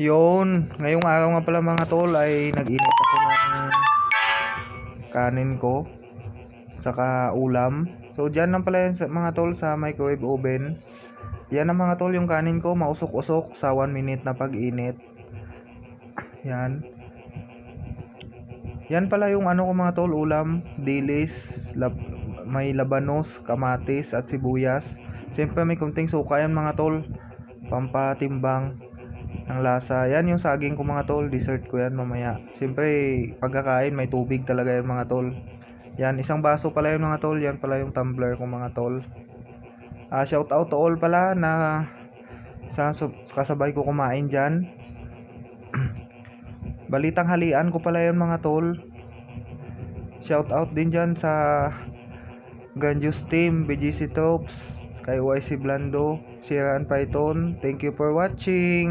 Yun, ngayong araw nga pala mga tol ay nag-init ako ng kanin ko saka ulam. So dyan lang pala yan mga tol sa microwave oven. Yan ang mga tol yung kanin ko, mausok-usok sa 1 minute na pag-init. Yan. Yan pala yung ano ko mga tol, ulam, dilis, may labanos, kamatis at sibuyas. Siyempre may kunting suka yan mga tol, pampatimbang ang lasa. Yan yung saging ko mga tol, dessert ko yan mamaya. Siyempre pagkakain may tubig talaga yan mga tol. Yan, isang baso pala yun mga tol. Yan pala yung tumbler ko mga tol. Shout out to all pala na sa kasabay ko kumain dyan. Balitang halian ko pala yun mga tol. Shout out din dyan sa Ganjus Team, BGC Tops, kay YC Blando, Sierra and Python. Thank you for watching.